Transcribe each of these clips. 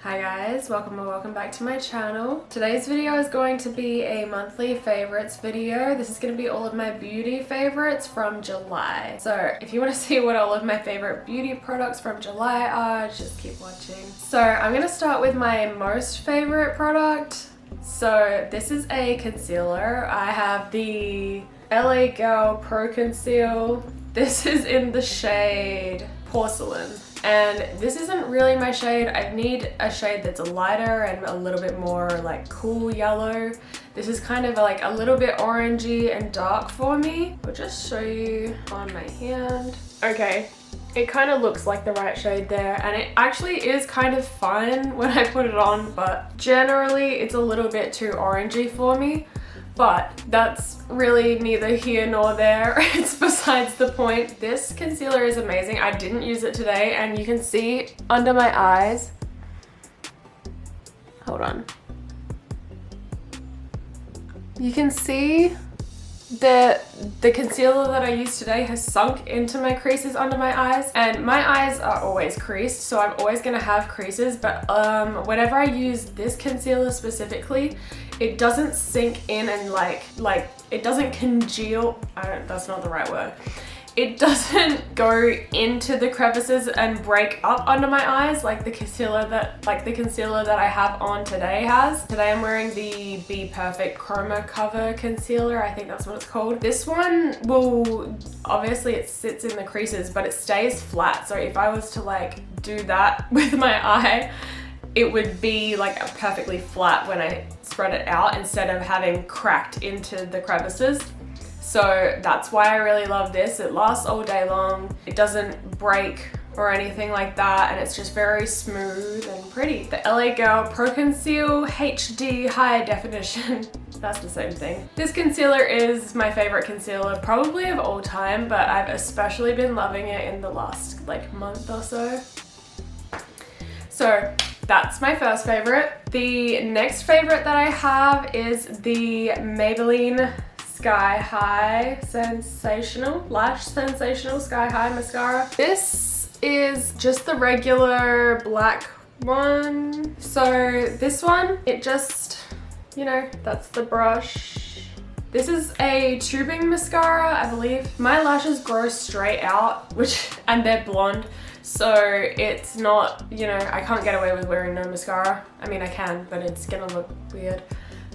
Hi guys, welcome or welcome back to my channel. Today's video is going to be a monthly favorites video. This is going to be all of my beauty favorites from July. So if you want to see what all of my favorite beauty products from July are, just keep watching. So I'm going to start with my most favorite product. So this is a concealer. I have the LA Girl Pro Conceal. This is in the shade Porcelain. And this isn't really my shade. I need a shade that's lighter and a little bit more like cool yellow. This is kind of like a little bit orangey and dark for me. I'll just show you on my hand. Okay, it kind of looks like the right shade there, and it actually is kind of fine when I put it on, but generally it's a little bit too orangey for me. But that's really neither here nor there. It's besides the point. This concealer is amazing. I didn't use it today, and you can see under my eyes. Hold on. You can see that the concealer that I used today has sunk into my creases under my eyes, and my eyes are always creased, so I'm always gonna have creases, but whenever I use this concealer specifically, it doesn't sink in and like it doesn't congeal. That's not the right word. It doesn't go into the crevices and break up under my eyes like the concealer that I have on today has. Today I'm wearing the Be Perfect Chroma Cover Concealer. I think that's what it's called. This one will, obviously it sits in the creases, but it stays flat. So if I was to like do that with my eye, it would be like perfectly flat when I spread it out instead of having cracked into the crevices. So that's why I really love this. It lasts all day long. It doesn't break or anything like that, and it's just very smooth and pretty. The LA Girl Pro Conceal HD High Definition. That's the same thing. This concealer is my favorite concealer probably of all time, but I've especially been loving it in the last like month or so. So that's my first favorite. The next favorite that I have is the Maybelline Sky High Sensational Lash Sensational Sky High Mascara. This is just the regular black one. So this one, it just, you know, that's the brush. This is a tubing mascara, I believe. My lashes grow straight out, and they're blonde. So it's not, you know, I can't get away with wearing no mascara. I mean, I can, but it's gonna look weird.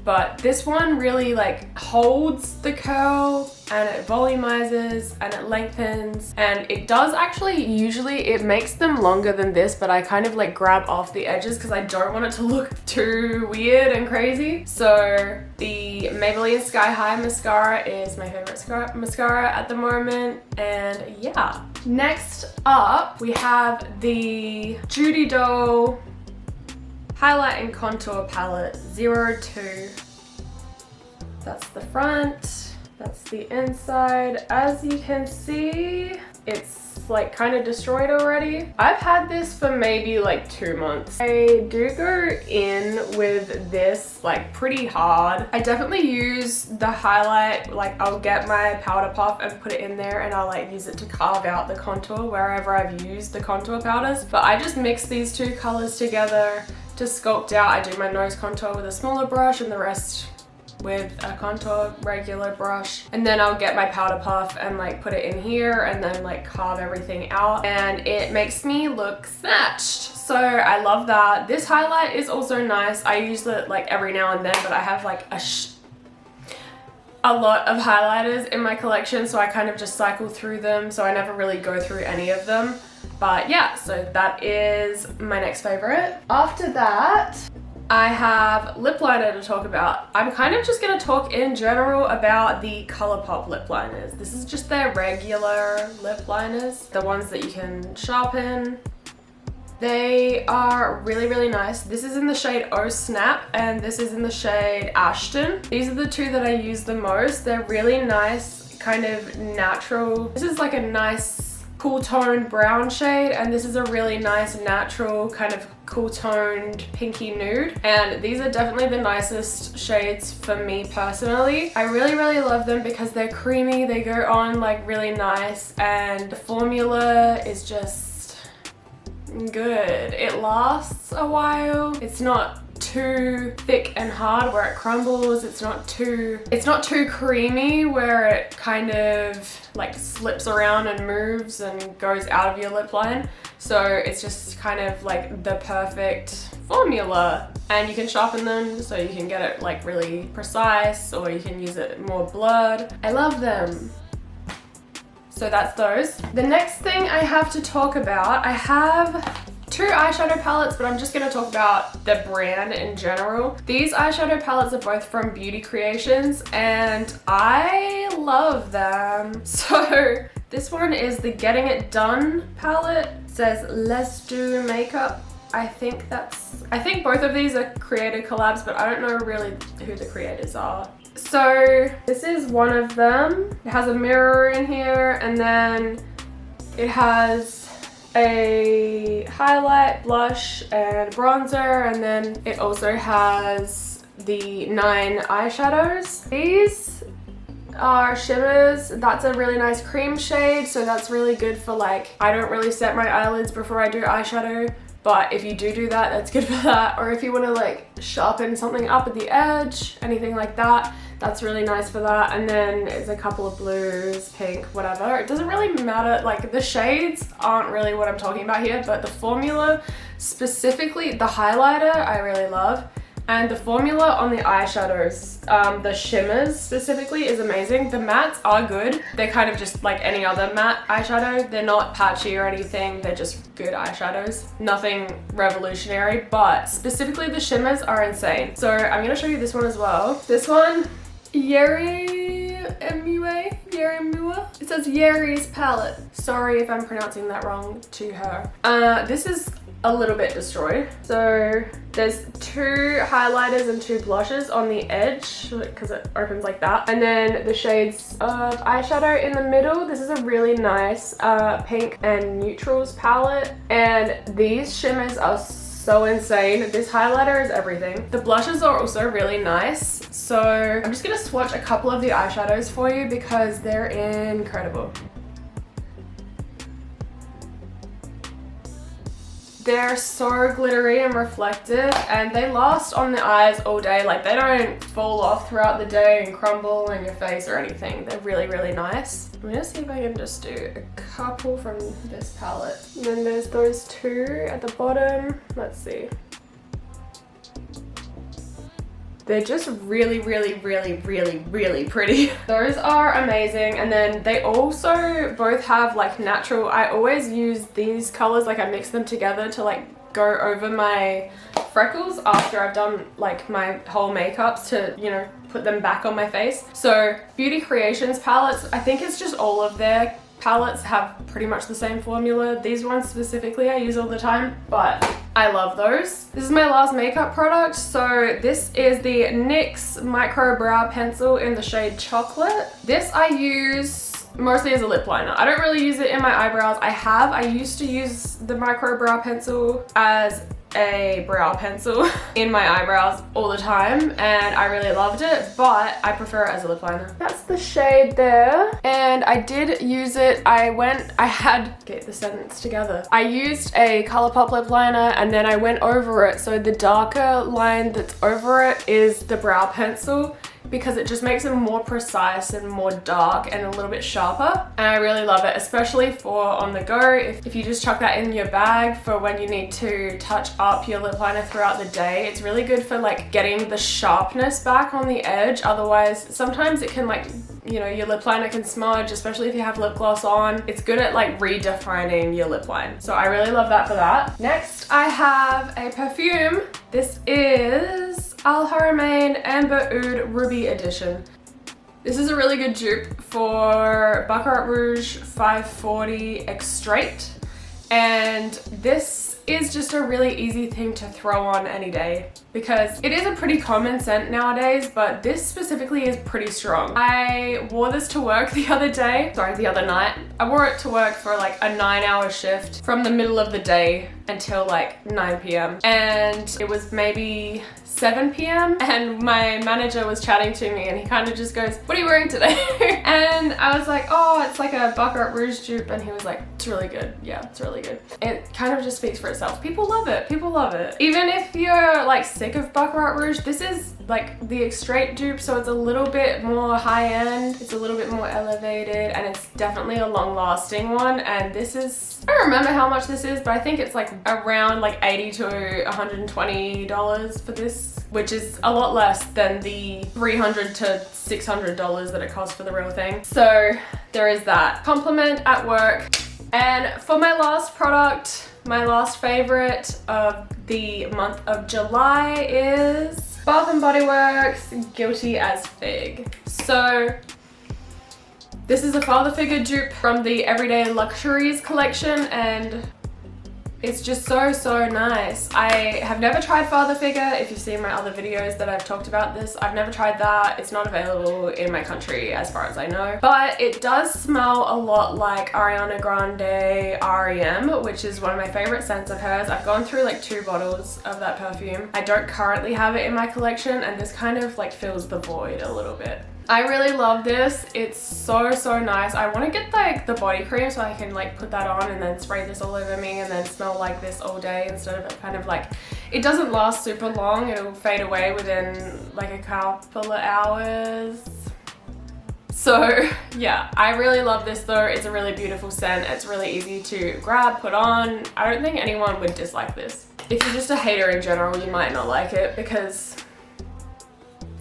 But this one really like holds the curl, and it volumizes and it lengthens, and it does actually, usually it makes them longer than this, but I kind of like grab off the edges because I don't want it to look too weird and crazy. So the Maybelline Sky High Mascara is my favorite mascara at the moment, and yeah. Next up, we have the Judy Doll Highlight and Contour Palette 02. That's the front, that's the inside. As you can see, it's like kind of destroyed already. I've had this for maybe like 2 months. I do go in with this like pretty hard. I definitely use the highlight, like I'll get my powder puff and put it in there, and I'll like use it to carve out the contour wherever I've used the contour powders. But I just mix these two colors together to sculpt out. I do my nose contour with a smaller brush and the rest with a contour regular brush, and then I'll get my powder puff and like put it in here and then like carve everything out, and it makes me look snatched. So I love that. This highlight is also nice. I use it like every now and then, but I have like a lot of highlighters in my collection, so I kind of just cycle through them, so I never really go through any of them. But yeah, so that is my next favorite. After that, I have lip liner to talk about. I'm kind of just gonna talk in general about the ColourPop lip liners. This is just their regular lip liners, the ones that you can sharpen. They are really, really nice. This is in the shade Oh Snap, and this is in the shade Ashton. These are the two that I use the most. They're really nice, kind of natural. This is like a nice cool toned brown shade, and this is a really nice natural kind of cool toned pinky nude, and these are definitely the nicest shades for me personally. I really, really love them because they're creamy, they go on like really nice, and the formula is just good. It lasts a while. It's not too thick and hard where it crumbles. It's not too creamy where it kind of like slips around and moves and goes out of your lip line. So it's just kind of like the perfect formula, and you can sharpen them so you can get it like really precise, or you can use it more blurred. I love them. So that's those. The next thing I have to talk about, I have 2 eyeshadow palettes, but I'm just gonna talk about the brand in general. These eyeshadow palettes are both from Beauty Creations and I love them. So this one is the Getting It Done palette. It says Let's Do Makeup. I think both of these are creator collabs, but I don't know really who the creators are. So this is one of them. It has a mirror in here, and then it has a highlight, blush, and bronzer, and then it also has the 9 eyeshadows. These are shimmers. That's a really nice cream shade, so that's really good for like, I don't really set my eyelids before I do eyeshadow, but if you do that, that's good for that. Or if you want to like sharpen something up at the edge, anything like that, that's really nice for that. And then there's a couple of blues, pink, whatever. It doesn't really matter, like the shades aren't really what I'm talking about here, but the formula, specifically the highlighter, I really love. And the formula on the eyeshadows, the shimmers specifically, is amazing. The mattes are good. They're kind of just like any other matte eyeshadow. They're not patchy or anything. They're just good eyeshadows. Nothing revolutionary, but specifically the shimmers are insane. So I'm gonna show you this one as well. This one, Yeri MUA. It says Yeri's palette. Sorry if I'm pronouncing that wrong to her. This is a little bit destroyed. So there's 2 highlighters and 2 blushes on the edge because it opens like that. And then the shades of eyeshadow in the middle. This is a really nice pink and neutrals palette. And these shimmers are so insane. This highlighter is everything. The blushes are also really nice. So I'm just gonna swatch a couple of the eyeshadows for you because they're incredible. They're so glittery and reflective, and they last on the eyes all day. Like, they don't fall off throughout the day and crumble in your face or anything. They're really, really nice. I'm gonna see if I can just do a couple from this palette. And then there's those 2 at the bottom. Let's see. They're just really, really, really, really, really pretty. Those are amazing. And then they also both have like natural, I always use these colors, like I mix them together to like go over my freckles after I've done like my whole makeups to, you know, put them back on my face. So Beauty Creations palettes, I think it's just all of their palettes have pretty much the same formula. These ones specifically I use all the time, but I love those. This is my last makeup product. So this is the NYX Micro Brow Pencil in the shade Chocolate. This I use mostly as a lip liner. I don't really use it in my eyebrows. I used to use the Micro Brow Pencil as a brow pencil in my eyebrows all the time, and I really loved it, but I prefer it as a lip liner. That's the shade there, and I did use it. I had, get the sentence together. I used a ColourPop lip liner and then I went over it, so the darker line that's over it is the brow pencil, because it just makes them more precise and more dark and a little bit sharper. And I really love it, especially for on the go. If you just chuck that in your bag for when you need to touch up your lip liner throughout the day, it's really good for like getting the sharpness back on the edge. Otherwise, sometimes it can like, you know, your lip liner can smudge, especially if you have lip gloss on. It's good at like redefining your lip line. So I really love that for that. Next, I have a perfume. This is Al Haramain Amber Oud Ruby Edition. This is a really good dupe for Baccarat Rouge 540 Extrait. And this is just a really easy thing to throw on any day because it is a pretty common scent nowadays, but this specifically is pretty strong. I wore this to work the other night. I wore it to work for like a 9-hour shift from the middle of the day until like 9 p.m. and it was maybe 7 p.m. and my manager was chatting to me and he kind of just goes, "What are you wearing today?" And I was like, "Oh, it's like a Baccarat Rouge dupe," and he was like, "It's really good. Yeah, it's really good." It kind of just speaks for itself. People love it. People love it. Even if you're like sick of Baccarat Rouge, this is like the Extrait dupe, so it's a little bit more high end, it's a little bit more elevated, and it's definitely a long lasting one. And this is, I don't remember how much this is, but I think it's like around like $80 to $120 for this, which is a lot less than the $300 to $600 that it costs for the real thing. So there is that. Compliment at work. And for my last product, my last favorite of the month of July is Bath & Body Works Guilty as Fig. So this is a father figure dupe from the Everyday Luxuries collection, and it's just so nice. I have never tried father figure. If you've seen my other videos that I've talked about this, I've never tried that. It's not available in my country as far as I know. But it does smell a lot like Ariana Grande REM, which is one of my favorite scents of hers. I've gone through like 2 bottles of that perfume. I don't currently have it in my collection, and this kind of like fills the void a little bit. I really love this. It's so nice. I want to get like the body cream so I can like put that on and then spray this all over me and then smell like this all day, instead of it kind of like, it doesn't last super long. It'll fade away within like a couple of hours. So yeah, I really love this though. It's a really beautiful scent. It's really easy to grab, put on. I don't think anyone would dislike this. If you're just a hater in general, you might not like it because,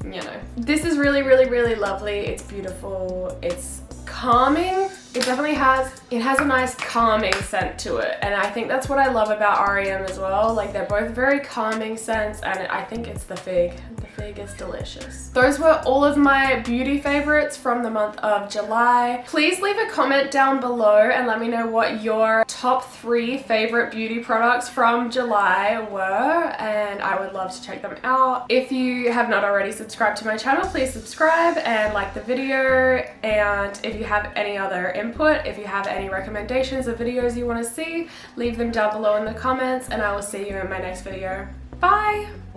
you know, this is really lovely. It's beautiful. It's calming. It definitely has a nice calming scent to it, and I think that's what I love about REM as well. Like, they're both very calming scents, and I think it's the fig. The fig is delicious. Those were all of my beauty favorites from the month of July. Please leave a comment down below and let me know what your top 3 favorite beauty products from July were, and I would love to check them out. If you have not already subscribed to my channel, please subscribe and like the video, and if you have any other input, if you have any recommendations of videos you want to see, leave them down below in the comments, and I will see you in my next video. Bye!